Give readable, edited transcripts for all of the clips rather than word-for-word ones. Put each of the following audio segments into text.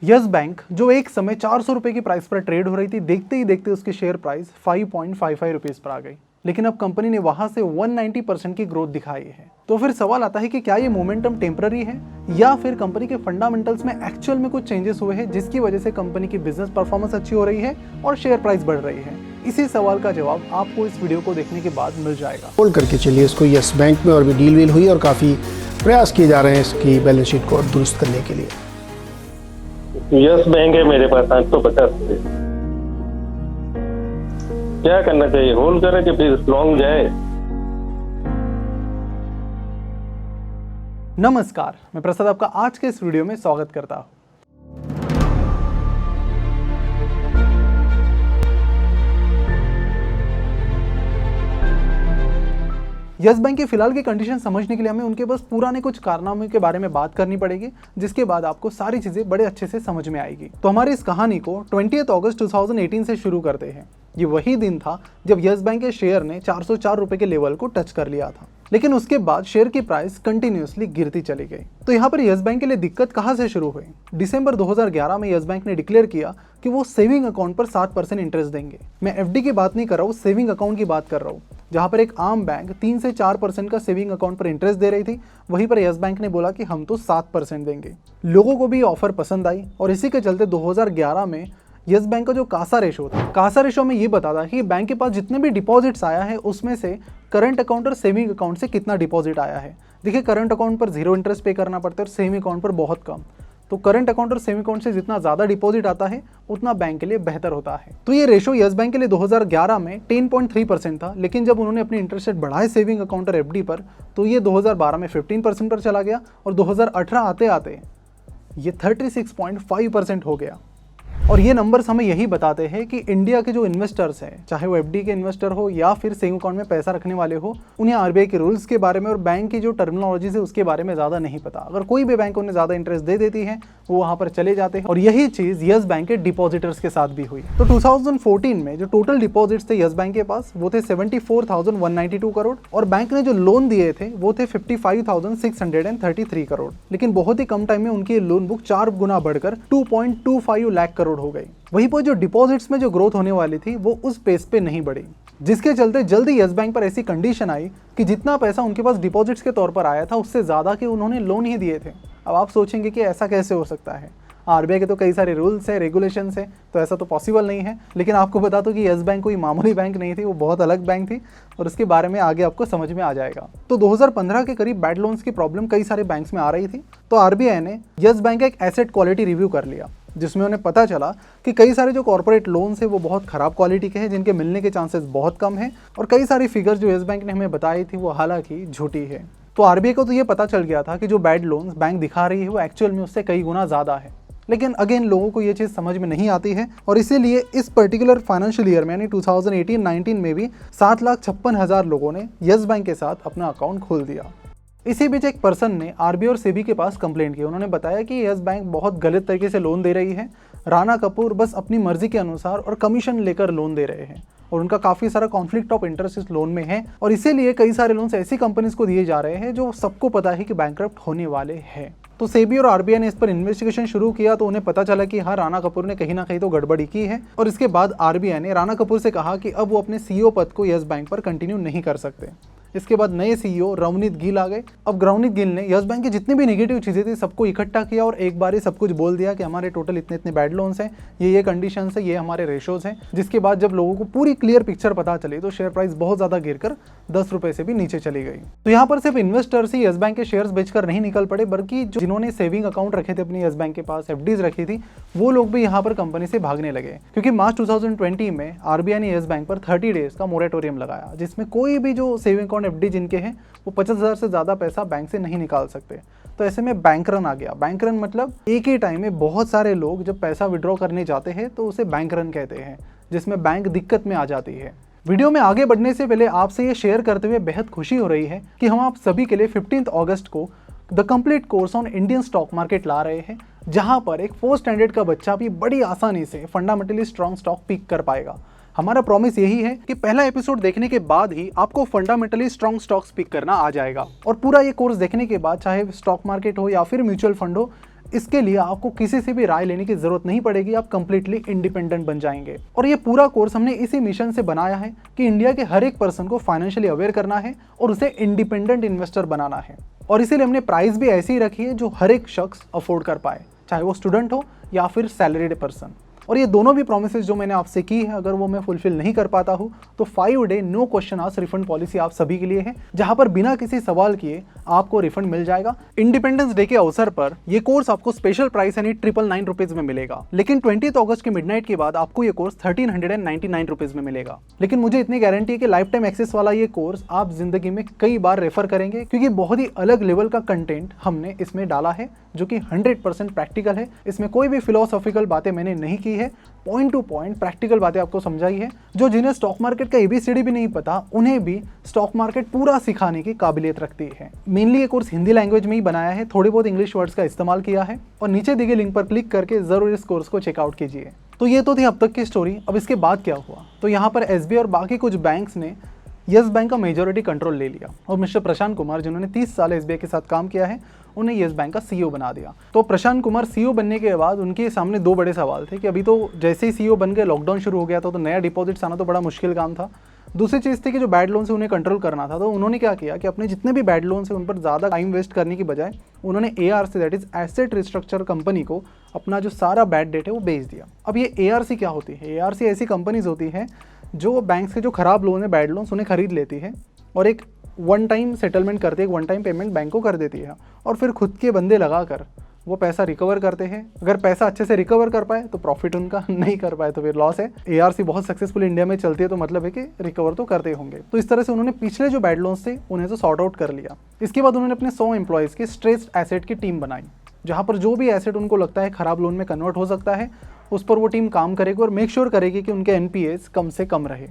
Yes bank जो एक समय 400 रुपए की प्राइस पर ट्रेड हो रही थी, देखते ही देखते उसकी शेयर प्राइस 5.55 रुपीज पर आ गई। लेकिन अब कंपनी ने वहां से 190% की ग्रोथ दिखाई है। तो फिर सवाल आता है कि क्या ये मोमेंटम टेम्पररी है या फिर कंपनी के फंडामेंटल्स में एक्चुअल में कुछ चेंजेस हुए हैं जिसकी वजह से कंपनी की बिजनेस परफॉर्मेंस अच्छी हो रही है और शेयर प्राइस बढ़ रही है। इसी सवाल का जवाब आपको इस वीडियो को देखने के बाद मिल जाएगा। होल्ड करके चलिए इसको। यस बैंक में और भी डील हुई और काफ़ी प्रयास किए जा रहे हैं इसकी बैलेंस शीट को दुरुस्त करने के लिए। यस बैंक है मेरे पास 850 पे। क्या करना चाहिए, होल्ड करें कि फिर लॉन्ग जाए? नमस्कार, मैं प्रसाद आपका आज के इस वीडियो में स्वागत करता हूं। यस बैंक के फिलहाल की कंडीशन समझने के लिए हमें उनके बस पुराने कुछ कारनामों के बारे में बात करनी पड़ेगी, जिसके बाद आपको सारी चीजें बड़े अच्छे से समझ में आएगी। तो हमारी इस कहानी को 20 अगस्त 2018 से शुरू करते हैं। ये वही दिन था जब यस बैंक के शेयर ने 404 रुपए के लेवल को टच कर लिया था, लेकिन उसके बाद शेयर की प्राइस कंटिन्यूअसली गिरती चली गई। तो यहाँ पर यस बैंक के लिए दिक्कत कहाँ से शुरू हुई? दिसंबर 2011 में यस बैंक ने डिक्लेयर किया कि वो सेविंग अकाउंट पर 7% इंटरेस्ट देंगे। मैं एफडी की बात नहीं कर रहा हूँ, सेविंग अकाउंट की बात कर रहा हूँ। जहाँ पर एक आम बैंक 3 से 4% का सेविंग अकाउंट पर इंटरेस्ट दे रही थी, वहीं पर यस बैंक ने बोला कि हम तो 7% देंगे। लोगों को भी ऑफर पसंद आई और इसी के चलते 2011 में यस बैंक का जो कासा रेशो था, कासा रेशो में ये बताता है कि बैंक के पास जितने भी डिपॉजिट्स आया है उसमें से करंट अकाउंट और सेविंग अकाउंट से कितना डिपॉजिट आया है। देखिए, करंट अकाउंट पर 0 इंटरेस्ट पे करना पड़ता है और सेविंग अकाउंट पर बहुत कम। तो करंट अकाउंट और सेविंग अकाउंट से जितना ज़्यादा डिपॉजिट आता है उतना बैंक के लिए बेहतर होता है। तो ये रेशो यस बैंक के लिए 2011 में 10.3% था, लेकिन जब उन्होंने अपनी इंटरेस्ट रेट बढ़ाए सेविंग अकाउंट और एफडी पर, तो ये 2012 में 15% पर चला गया और 2018 आते आते ये 36.5% हो गया। और ये नंबर्स हमें यही बताते हैं कि इंडिया के जो इन्वेस्टर्स हैं, चाहे वो एफडी के इन्वेस्टर हो या फिर सेविंग अकाउंट में पैसा रखने वाले हो, उन्हें आरबीआई के रूल्स के बारे में और बैंक की जो टर्मिनोलॉजी है उसके बारे में ज़्यादा नहीं पता। अगर कोई भी बैंक उन्हें ज़्यादा इंटरेस्ट दे देती है वो वहाँ पर चले जाते हैं और यही चीज़ यस बैंक के डिपॉजिटर्स के साथ भी हुई। तो 2014 में जो टोटल डिपॉजिट्स थे यस बैंक के पास वो थे 74,192 करोड़ और बैंक ने जो लोन दिए थे वो थे 55,633 करोड़। लेकिन बहुत ही कम टाइम में उनकी लोन बुक 4 गुना बढ़कर 2.25 लाख करोड़ हो गई। वहीं पर जो डिपॉजिट्स में जो ग्रोथ होने वाली थी वो उस पेस पे नहीं बढ़ी, जिसके चलते जल्दी यस बैंक पर ऐसी कंडीशन आई कि जितना पैसा उनके पास डिपॉजिट्स के तौर पर आया था उससे ज़्यादा कि उन्होंने लोन ही दिए थे। अब आप सोचेंगे कि ऐसा कैसे हो सकता है? आरबीआई के तो कई सारे रूल्स है, रेगुलेशंस है, तो ऐसा तो पॉसिबल नहीं है। लेकिन आपको बता दूं कि यस बैंक कोई मामूली बैंक नहीं थी, वो बहुत अलग बैंक थी और उसके बारे में आगे आपको समझ में आ जाएगा। तो 2015 के करीब बैड लोन्स की प्रॉब्लम कई सारे बैंक्स में आ रही थी, तो आरबीआई ने यस बैंक का एक एसेट क्वालिटी रिव्यू कर लिया, जिसमें उन्हें पता चला कि कई सारे जो कॉर्पोरेट लोन्स है वो बहुत खराब क्वालिटी के हैं, जिनके मिलने के चांसेस बहुत कम हैं और कई सारी फिगर्स जो यस बैंक ने हमें बताई थी वो हालांकि झूठी है। तो आरबीआई को तो ये पता चल गया था कि जो बैड लोन्स बैंक दिखा रही है वो एक्चुअल में उससे कई गुना ज़्यादा है। लेकिन अगेन लोगों को ये चीज़ समझ में नहीं आती है और इसीलिए इस पर्टिकुलर फाइनेंशियल ईयर में यानी 2018-19 में भी 7,56,000 लोगों ने यस बैंक के साथ अपना अकाउंट खोल दिया। इसी बीच एक पर्सन ने आरबीआई और सेबी के पास कंप्लेंट की। उन्होंने बताया कि यस बैंक बहुत गलत तरीके से लोन दे रही है, राणा कपूर बस अपनी मर्जी के अनुसार और कमीशन लेकर लोन दे रहे हैं और उनका काफ़ी सारा कॉन्फ्लिक्ट ऑफ इंटरेस्ट इस लोन में है और इसीलिए कई सारे लोन्स ऐसी कंपनीज को दिए जा रहे हैं जो सबको पता है कि बैंकरप्ट होने वाले हैं। तो सेबी और आरबीआई ने इस पर इन्वेस्टिगेशन शुरू किया तो उन्हें पता चला कि हाँ, राणा कपूर ने कहीं ना कहीं तो गड़बड़ी की है और इसके बाद आरबीआई ने राणा कपूर से कहा कि अब वो अपने सीईओ पद को यस बैंक पर कंटिन्यू नहीं कर सकते। इसके बाद नए सीईओ रवनीत गिल आ गए। अब रवनीत गिल ने यस बैंक की जितनी भी नेगेटिव चीज़ें थी सबको इकट्ठा किया और एक बार ही सब कुछ बोल दिया कि हमारे टोटल इतने इतने बैड लोन्स हैं, ये कंडीशंस है, ये हमारे रेशोज हैं। जिसके बाद जब लोगों को पूरी क्लियर पिक्चर पता चली तो शेयर प्राइस बहुत ज़्यादा गिरकर 10 रुपये से भी नीचे चली गई। तो यहाँ पर सिर्फ इन्वेस्टर्स ही यस बैंक के शेयर्स बेचकर नहीं निकल पड़े, बल्कि जिन्होंने सेविंग अकाउंट रखे थे अपनी यस बैंक के पास, एफडीज रखी थी, वो लोग भी यहाँ पर कंपनी से भागने लगे। क्योंकि मार्च 2020 में आरबीआई ने यस बैंक पर 30 डेज का मोरेटोरियम लगाया, जिसमें कोई भी जो सेविंग अकाउंट एफडी जिनके हैं वो 50,000 से ज़्यादा पैसा बैंक से नहीं निकाल सकते। तो ऐसे में बैंक रन आ गया। बैंक रन मतलब एक ही टाइम में बहुत सारे लोग जब पैसा विड्रॉ करने जाते हैं तो उसे बैंक रन कहते हैं, जिसमें बैंक दिक्कत में आ जाती है। वीडियो में आगे बढ़ने से पहले आपसे ये शेयर करते हुए बेहद खुशी हो रही है कि हम आप सभी के लिए 15 अगस्त को the complete course on Indian stock market ला रहे हैं, जहां पर एक 4th स्टैंडर्ड का बच्चा भी बड़ी आसानी से फंडामेंटली स्ट्रॉन्ग स्टॉक पिक कर पाएगा। हमारा प्रॉमिस यही है कि पहला एपिसोड देखने के बाद ही आपको फंडामेंटली स्ट्रॉन्ग स्टॉक्स पिक करना आ जाएगा और पूरा ये कोर्स देखने के बाद चाहे स्टॉक मार्केट हो या फिर म्यूचुअल फंड हो, इसके लिए आपको किसी से भी राय लेने की जरूरत नहीं पड़ेगी, आप कंप्लीटली इंडिपेंडेंट बन जाएंगे। और ये पूरा कोर्स हमने इसी मिशन से बनाया है कि इंडिया के हर एक पर्सन को फाइनेंशियली अवेयर करना है और उसे इंडिपेंडेंट इन्वेस्टर बनाना है। और इसीलिए हमने प्राइस भी ऐसी ही रखी है जो हर एक शख्स अफोर्ड कर पाए, चाहे वो स्टूडेंट हो या फिर सैलरीड पर्सन। और ये दोनों भी प्रोमिसेस जो मैंने आपसे की है, अगर वो मैं फुलफिल नहीं कर पाता हूँ तो 5 day no question ask refund policy आप सभी के लिए है, जहां पर बिना किसी सवाल किए आपको रिफंड मिल जाएगा। इंडिपेंडेंस डे के अवसर पर ये कोर्स आपको स्पेशल प्राइस यानी 999 रुपीज में मिलेगा, लेकिन 20 अगस्त के मिडनाइट के बाद आपको ये कोर्स 1399 रुपीज में मिलेगा। लेकिन मुझे इतनी गारंटी है कि लाइफ टाइम एक्सेस वाला ये कोर्स आप जिंदगी में कई बार रेफर करेंगे, क्योंकि बहुत ही अलग लेवल का कंटेंट हमने इसमें डाला है जो कि 100% प्रैक्टिकल है। इसमें कोई भी फिलोसॉफिकल बातें मैंने नहीं की है, पॉइंट टू पॉइंट प्रैक्टिकल बातें आपको समझाई है। जो जिन्हें स्टॉक मार्केट का ABCD भी नहीं पता, उन्हें भी स्टॉक मार्केट पूरा सिखाने की काबिलियत रखती है। मेनली ये कोर्स हिंदी लैंग्वेज में ही बनाया है, थोड़ी बहुत इंग्लिश वर्ड्स का इस्तेमाल किया है, और नीचे दिए गए लिंक पर क्लिक करके जरूर इस कोर्स को चेकआउट कीजिए। तो ये तो थी अब तक की स्टोरी। अब इसके बाद क्या हुआ, तो यहाँ पर SBI और बाकी कुछ बैंक्स ने यस बैंक का मेजॉरिटी कंट्रोल ले लिया और मिस्टर प्रशांत कुमार, जिन्होंने 30 साल SBI के साथ काम किया है, उन्हें यस बैंक का CEO बना दिया। तो प्रशांत कुमार CEO बनने के बाद उनके सामने 2 बड़े सवाल थे कि अभी तो जैसे ही CEO बन गए लॉकडाउन शुरू हो गया था, तो नया डिपॉजिट्स आना तो बड़ा मुश्किल काम था। दूसरी चीज़ थी कि जो बैड लोन से उन्हें कंट्रोल करना था, तो उन्होंने क्या किया कि अपने जितने भी बैड लोन से उन पर ज़्यादा टाइम वेस्ट करने की बजाय उन्होंने ARC that is asset restructure company को अपना जो सारा बैड डेट है वो बेच दिया। अब ये ARC क्या होती है? ARC ऐसी कंपनीज होती है जो बैंक्स के जो खराब लोन है, बैड लोन्स, उन्हें खरीद लेती है और एक वन टाइम सेटलमेंट करती है, एक वन टाइम पेमेंट बैंक को कर देती है और फिर खुद के बंदे लगाकर वो पैसा रिकवर करते हैं। अगर पैसा अच्छे से रिकवर कर पाए तो प्रॉफिट उनका, नहीं कर पाए तो फिर लॉस है। ARC बहुत सक्सेसफुल इंडिया में चलती है, तो मतलब है कि रिकवर तो करते होंगे। तो इस तरह से उन्होंने पिछले जो बैड लोन्स थे उन्हें तो सॉर्ट आउट कर लिया। इसके बाद उन्होंने अपने 100 एम्प्लॉयज़ की स्ट्रेस्ड एसेट की टीम बनाई, जहाँ पर जो भी एसेट उनको लगता है खराब लोन में कन्वर्ट हो सकता है, उस पर वो टीम काम करेगी और मेक श्योर करेगी कि उनके NPAs कम से कम रहे।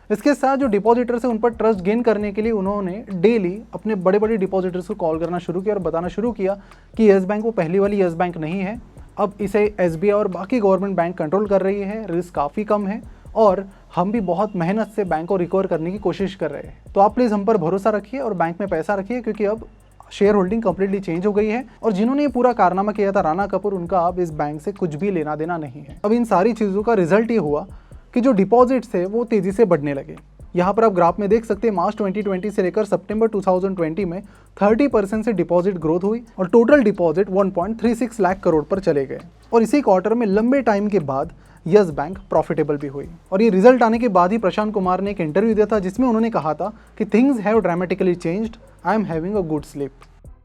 इसके साथ जो डिपॉजिटर्स है उन पर ट्रस्ट गेन करने के लिए उन्होंने डेली अपने बड़े बड़े डिपॉजिटर्स को कॉल करना शुरू किया और बताना शुरू किया कि यस बैंक वो पहली वाली यस बैंक नहीं है, अब इसे SBI और बाकी गवर्नमेंट बैंक कंट्रोल कर रही है, रिस्क काफ़ी कम है और हम भी बहुत मेहनत से बैंक को रिकवर करने की कोशिश कर रहे हैं। तो आप प्लीज़ हम पर भरोसा रखिए और बैंक में पैसा रखिए, क्योंकि अब शेयर होल्डिंग कंप्लीटली चेंज हो गई है और जिन्होंने ये पूरा कारनामा किया था राणा कपूर, उनका अब इस बैंक से कुछ भी लेना देना नहीं है। अब इन सारी चीज़ों का रिजल्ट ये हुआ कि जो डिपॉजिट्स थे वो तेज़ी से बढ़ने लगे। यहाँ पर आप ग्राफ में देख सकते हैं मार्च 2020 से लेकर सितंबर 2020 में 30% से डिपॉजिट ग्रोथ हुई और टोटल डिपॉजिट 1.36 लाख करोड़ पर चले गए। और इसी क्वार्टर में लंबे टाइम के बाद यस बैंक प्रॉफिटेबल भी हुई। और ये रिजल्ट आने के बाद ही प्रशांत कुमार ने एक इंटरव्यू दिया था जिसमें उन्होंने कहा था कि things have dramatically changed, I am having a good sleep.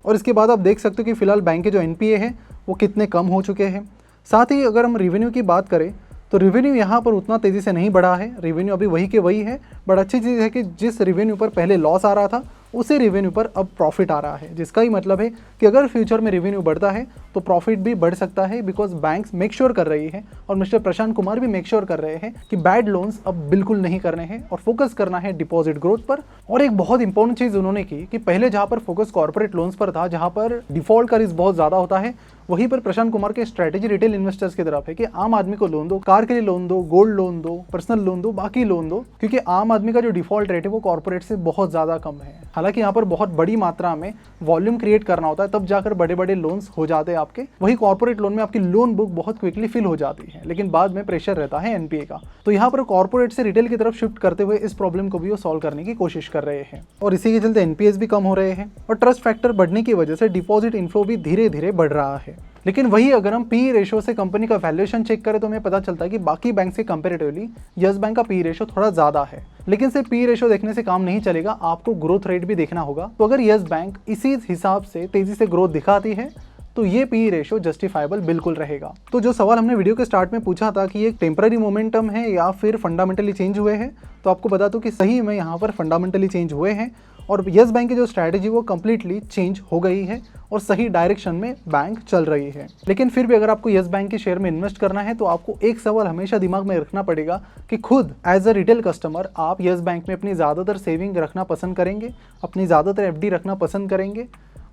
और इसके बाद आप देख सकते हो कि फिलहाल बैंक के जो NPA है वो कितने कम हो चुके हैं। साथ ही अगर हम रेवेन्यू की बात करें तो रेवेन्यू यहाँ पर उतना तेज़ी से नहीं बढ़ा है, रेवेन्यू अभी वही के वही है। बट अच्छी चीज़ है कि जिस रेवेन्यू पर पहले लॉस आ रहा था उसी रेवेन्यू पर अब प्रॉफिट आ रहा है, जिसका ही मतलब है कि अगर फ्यूचर में रेवेन्यू बढ़ता है तो प्रॉफिट भी बढ़ सकता है, बिकॉज बैंक्स मेक श्योर कर रही है और मिस्टर प्रशांत कुमार भी मेक श्योर कर रहे हैं कि बैड लोन्स अब बिल्कुल नहीं करने हैं और फोकस करना है डिपॉजिट ग्रोथ पर। और एक बहुत इंपॉर्टेंट चीज़ उन्होंने की कि पहले जहाँ पर फोकस कॉर्पोरेट लोन्स पर था, जहाँ पर डिफॉल्ट का रिस्क बहुत ज़्यादा होता है, वहीं पर प्रशांत कुमार की स्ट्रैटेजी रिटेल इन्वेस्टर्स की तरफ है कि आम आदमी को लोन दो, कार के लिए लोन दो, गोल्ड लोन दो, पर्सनल लोन दो, बाकी लोन दो, क्योंकि आम आदमी का जो डिफॉल्ट रेट है वो कॉर्पोरेट से बहुत ज़्यादा कम है। हालांकि यहाँ पर बहुत बड़ी मात्रा में वॉल्यूम क्रिएट करना होता है, तब जाकर बड़े बड़े लोन्स हो जाते हैं आपके। वही कॉर्पोरेट लोन में आपकी लोन बुक बहुत क्विकली फिल हो जाती है, लेकिन बाद में प्रेशर रहता है NPA का। तो यहाँ पर कॉर्पोरेट से रिटेल की तरफ शिफ्ट करते हुए इस प्रॉब्लम को भी वो सॉल्व करने की कोशिश कर रहे हैं और इसी के चलते NPAs भी कम हो रहे हैं और ट्रस्ट फैक्टर बढ़ने की वजह से डिपॉजिट इन्फ्लो भी धीरे धीरे बढ़ रहा है। लेकिन वही अगर हम PE रेशो से कंपनी का वैल्यूएशन चेक करें तो हमें पता चलता है कि बाकी बैंक से कंपैरेटिवली यस बैंक का PE रेशो थोड़ा ज़्यादा है। लेकिन सिर्फ PE रेशो देखने से काम नहीं चलेगा, आपको ग्रोथ रेट भी देखना होगा। तो अगर यस बैंक इसी हिसाब से तेज़ी से ग्रोथ दिखाती है तो ये PE रेशो जस्टिफाइबल बिल्कुल रहेगा। तो जो सवाल हमने वीडियो के स्टार्ट में पूछा था कि ये टेम्पररी मोमेंटम है या फिर फंडामेंटली चेंज हुए हैं, तो आपको बता दूं कि सही में यहाँ पर फंडामेंटली चेंज हुए हैं और यस बैंक की जो स्ट्रैटेजी वो कम्प्लीटली चेंज हो गई है और सही डायरेक्शन में बैंक चल रही है। लेकिन फिर भी अगर आपको यस बैंक के शेयर में इन्वेस्ट करना है तो आपको एक सवाल हमेशा दिमाग में रखना पड़ेगा कि खुद एज अ रिटेल कस्टमर आप यस बैंक में अपनी ज़्यादातर सेविंग रखना पसंद करेंगे, अपनी ज़्यादातर FD रखना पसंद करेंगे,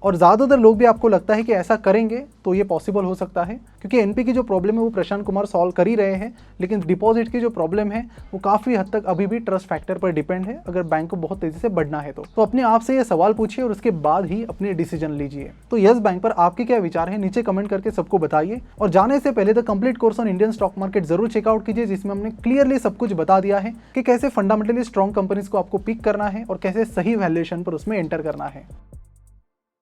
और ज़्यादातर लोग भी आपको लगता है कि ऐसा करेंगे तो ये पॉसिबल हो सकता है, क्योंकि एनपी की जो प्रॉब्लम है वो प्रशांत कुमार सॉल्व कर ही रहे हैं, लेकिन डिपॉजिट की जो प्रॉब्लम है वो काफ़ी हद तक अभी भी ट्रस्ट फैक्टर पर डिपेंड है अगर बैंक को बहुत तेज़ी से बढ़ना है तो अपने आप से ये सवाल पूछिए और उसके बाद ही अपनी डिसीजन लीजिए। तो यस बैंक पर आपके क्या विचार है नीचे कमेंट करके सबको बताइए, और जाने से पहले the complete course on Indian stock market जरूर चेकआउट कीजिए, जिसमें हमने क्लियरली सब कुछ बता दिया है कि कैसे फंडामेंटली स्ट्रॉन्ग कंपनीज को आपको पिक करना है और कैसे सही वैल्यूएशन पर उसमें एंटर करना है।